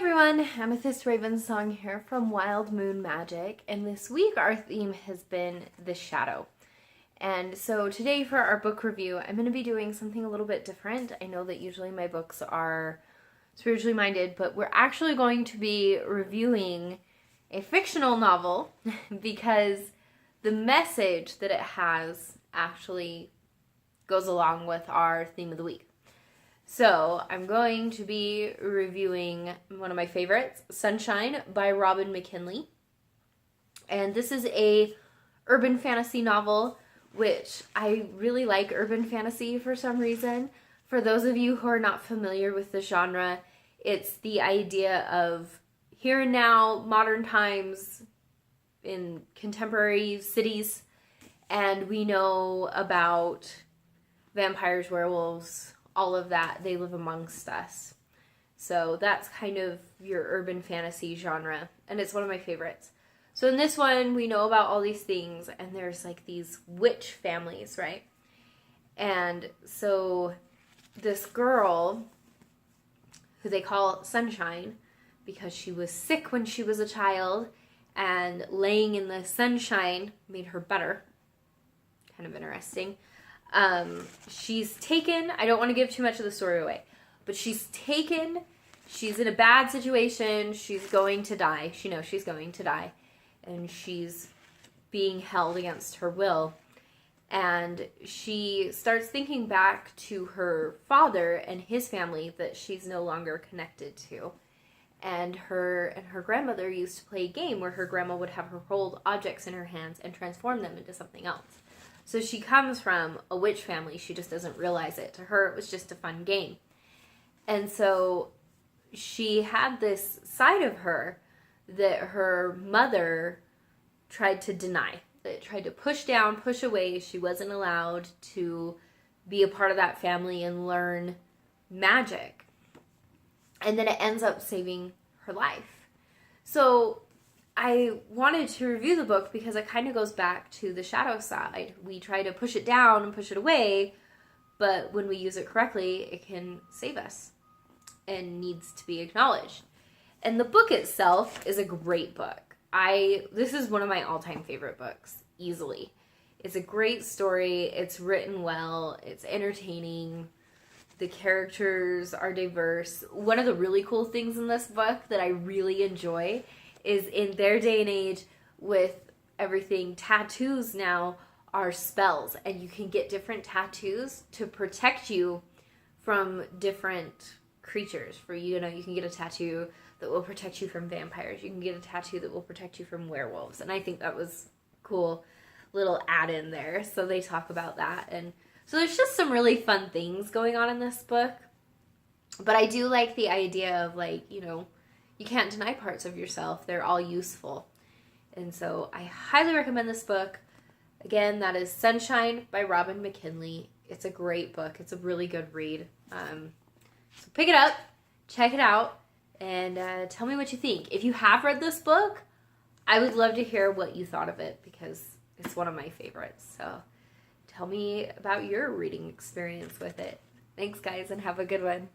everyone, Amethyst Ravensong here from Wild Moon Magic, and this week our theme has been the shadow. And so today for our book review, I'm going to be doing something a little bit different. I know that usually my books are spiritually minded, but we're actually going to be reviewing a fictional novel because the message that it has actually goes along with our theme of the week. So I'm going to be reviewing one of my favorites, Sunshine by McKinley. And this is a urban fantasy novel, which I really like urban fantasy for some reason. For those of you who are not familiar with the genre, it's the idea of here and now, modern times, in contemporary cities, and we know about vampires, werewolves, all of that. They live amongst us. So that's kind of your urban fantasy genre, and it's one of my favorites. So in this one, we know about all these things, and there's like these witch families, right? And so this girl, who they call Sunshine, because she was sick when she was a child, and laying in the sunshine made her better. Kind of interesting. She's taken, I don't want to give too much of the story away, but she's in a bad situation, she's going to die, she knows she's going to die, and she's being held against her will, and she starts thinking back to her father and his family that she's no longer connected to, and her grandmother used to play a game where her grandma would have her hold objects in her hands and transform them into something else. So she comes from a witch family. She just doesn't realize it. To her, it was just a fun game. And so she had this side of her that her mother tried to deny. That tried to push down, push away. She wasn't allowed to be a part of that family and learn magic. And then it ends up saving her life. So I wanted to review the book because it kind of goes back to the shadow side. We try to push it down and push it away, but when we use it correctly, it can save us and needs to be acknowledged. And the book itself is a great book. This is one of my all-time favorite books, easily. It's a great story. It's written well. It's entertaining. The characters are diverse. One of the really cool things in this book that I really enjoy is in their day and age with everything, tattoos now are spells, and you can get different tattoos to protect you from different creatures. You can get a tattoo that will protect you from vampires. You can get a tattoo that will protect you from werewolves, and I think that was cool little add-in there. So they talk about that, and so there's just some really fun things going on in this book. But I do like the idea of you can't deny parts of yourself. They're all useful. And so I highly recommend this book. Again, that is Sunshine by McKinley. It's a great book. It's a really good read. So pick it up, check it out, and tell me what you think. If you have read this book, I would love to hear what you thought of it because it's one of my favorites. So tell me about your reading experience with it. Thanks, guys, and have a good one.